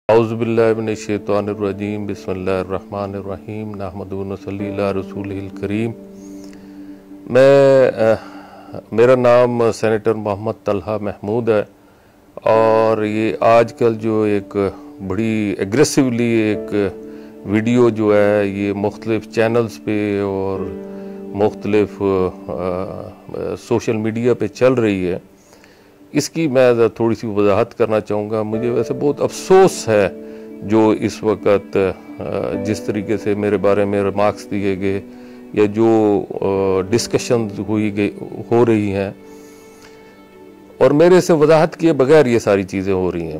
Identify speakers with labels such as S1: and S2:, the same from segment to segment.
S1: औज़ुबिल्लाहि मिनश्शैतानिर्रजीम बिस्मिल्लाहिर्रहमानिर्रहीम नहमदुहु व नसल्ली अला रसूलिहिल करीम। मेरा नाम सेनेटर मुहम्मद तलहा महमूद है और ये आजकल जो एक बड़ी एग्रेसिवली एक वीडियो जो है ये मुख्तलिफ चैनल्स पे और मुख्तलिफ सोशल मीडिया पे चल रही है, इसकी मैं थोड़ी सी वजाहत करना चाहूँगा। मुझे वैसे बहुत अफसोस है जो इस वक्त जिस तरीके से मेरे बारे में रिमार्क्स दिए गए या जो डिस्कशन हो रही हैं और मेरे से वजाहत किए बगैर ये सारी चीज़ें हो रही हैं।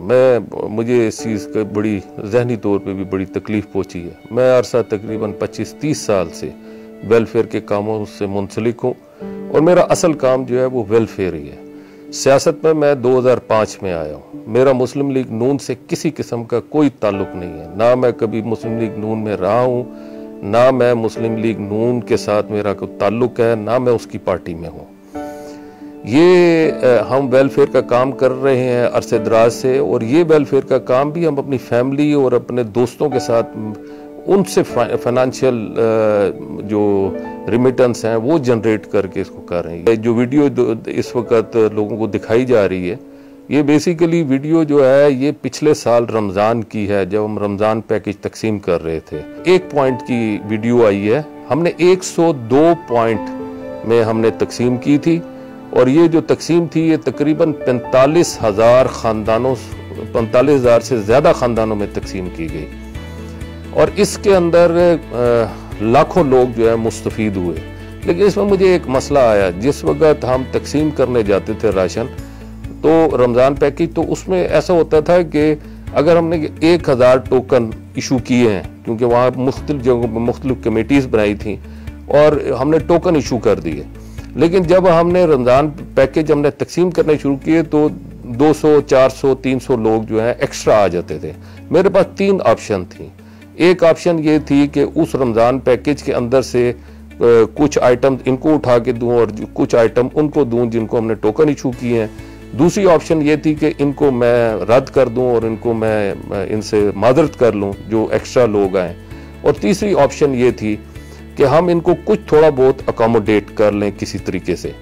S1: मुझे इस चीज़ का बड़ी जहनी तौर पे भी बड़ी तकलीफ़ पहुँची है। मैं अरसा तकरीबन 25-30 साल से वेलफेयर के कामों से मुंसलिक हूँ और मेरा असल काम जो है वो वेलफेयर ही है। सियासत में मैं 2005 में आया हूँ। मेरा मुस्लिम लीग नून से किसी किस्म का कोई ताल्लुक नहीं है, ना मैं कभी मुस्लिम लीग नून में रहा हूँ, ना मैं मुस्लिम लीग नून के साथ मेरा कोई ताल्लुक है, ना मैं उसकी पार्टी में हूँ। ये हम वेलफेयर का काम कर रहे हैं अरसे दराज से और ये वेलफेयर का काम भी हम अपनी फैमिली और अपने दोस्तों के साथ उनसे फाइनेंशियल जो रिमिटेंस हैं वो जनरेट करके इसको कर रहे हैं। जो वीडियो इस वक्त लोगों को दिखाई जा रही है ये बेसिकली वीडियो जो है ये पिछले साल रमज़ान की है, जब हम रमज़ान पैकेज तकसीम कर रहे थे। 1 पॉइंट की वीडियो आई है, हमने 102 पॉइंट में हमने तकसीम की थी और ये जो तकसीम थी ये तकरीबन 45,000 से ज़्यादा ख़ानदानों में तकसीम की गई और इसके अंदर लाखों लोग जो है मुस्तफ़ीद हुए। लेकिन इसमें मुझे एक मसला आया, जिस वक्त हम तकसीम करने जाते थे राशन तो रमज़ान पैकेज, तो उसमें ऐसा होता था कि अगर हमने 1000 टोकन इशू किए हैं, क्योंकि वहाँ मुख्तलिफ जगहों पर मुख्तलिफ कमेटीज़ बनाई थी और हमने टोकन इशू कर दिए। लेकिन जब हमने रमज़ान पैकेज हमने तकसीम करने शुरू किए तो 200, 400, 300 लोग जो हैं एक्स्ट्रा आ जाते थे। मेरे पास 3 ऑप्शन थी। एक ऑप्शन ये थी कि उस रमज़ान पैकेज के अंदर से कुछ आइटम इनको उठा के दूं और कुछ आइटम उनको दूं जिनको हमने टोकन इशू किए हैं। दूसरी ऑप्शन ये थी कि इनको मैं रद्द कर दूं और इनको मैं इनसे माजरत कर लूं जो एक्स्ट्रा लोग आए। और तीसरी ऑप्शन ये थी कि हम इनको कुछ थोड़ा बहुत अकोमोडेट कर लें किसी तरीके से।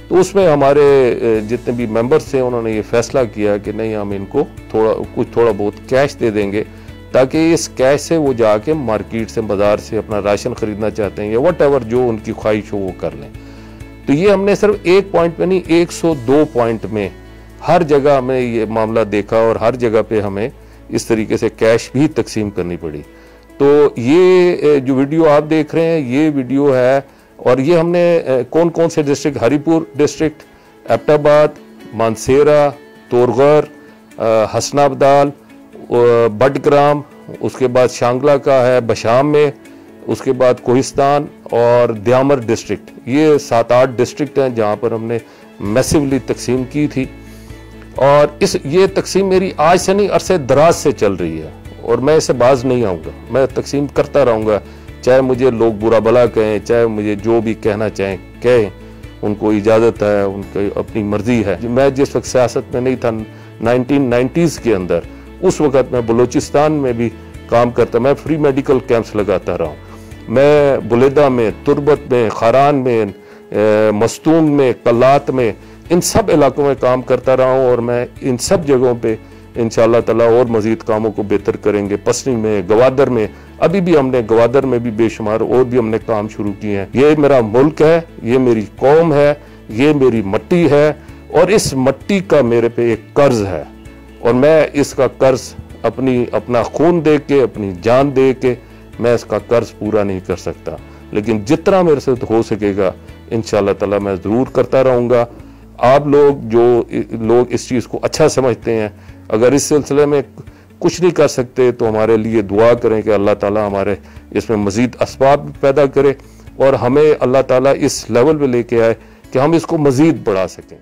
S1: तो उसमें हमारे जितने भी मेंबर्स थे उन्होंने ये फैसला किया कि नहीं, हम इनको थोड़ा बहुत कैश दे देंगे ताकि इस कैश से वो जाके मार्केट से, बाजार से अपना राशन खरीदना चाहते हैं या व्हाटएवर जो उनकी ख्वाहिश हो वो कर लें। तो ये हमने सिर्फ 1 पॉइंट में नहीं 102 पॉइंट में हर जगह हमने ये मामला देखा और हर जगह पे हमें इस तरीके से कैश भी तकसीम करनी पड़ी। तो ये जो वीडियो आप देख रहे हैं ये वीडियो है और ये हमने कौन कौन से डिस्ट्रिक्ट, हरीपुर डिस्ट्रिक्ट, एबटाबाद, मानसेरा, तोरगर, हसनाबदाल, बडग्राम, उसके बाद शांगला का है बशाम में, उसके बाद कोहिस्तान और द्यामर डिस्ट्रिक्ट, ये 7-8 डिस्ट्रिक्ट हैं जहाँ पर हमने मैसिवली तकसीम की थी। और ये तकसीम मेरी आज से नहीं अरसे दराज से चल रही है और मैं इससे बाज नहीं आऊँगा। मैं तकसीम करता रहूँगा, चाहे मुझे लोग बुरा भला कहें, चाहे मुझे जो भी कहना चाहें कहें, उनको इजाज़त है, उनकी अपनी मर्जी है। मैं जिस वक्त सियासत में नहीं था 1990s के अंदर, उस वक़्त मैं बलूचिस्तान में भी काम करता, मैं फ्री मेडिकल कैंप्स लगाता रहा हूँ। मैं बुलेदा में, तुरबत में, खारान में, मस्तूम में, कलात में, इन सब इलाकों में काम करता रहा हूँ और मैं इन सब जगहों पे इंशाअल्लाह ताला और मज़ीद कामों को बेहतर करेंगे। पसनी में, गवादर में, अभी भी हमने गवादर में भी बेशुमार और भी हमने काम शुरू किए हैं। ये मेरा मुल्क है, ये मेरी कौम है, ये मेरी मट्टी है और इस मट्टी का मेरे पे एक कर्ज है और मैं इसका कर्ज अपना खून दे के, अपनी जान दे के मैं इसका कर्ज पूरा नहीं कर सकता। लेकिन जितना मेरे से हो सकेगा इंशाअल्लाह ताला मैं ज़रूर करता रहूँगा। आप लोग इस चीज़ को अच्छा समझते हैं, अगर इस सिलसिले में कुछ नहीं कर सकते तो हमारे लिए दुआ करें कि अल्लाह ताला हमारे इसमें मज़ीद असबाब पैदा करे और हमें अल्लाह ताला इस लेवल पे लेके आए कि हम इसको मज़ीद बढ़ा सकें।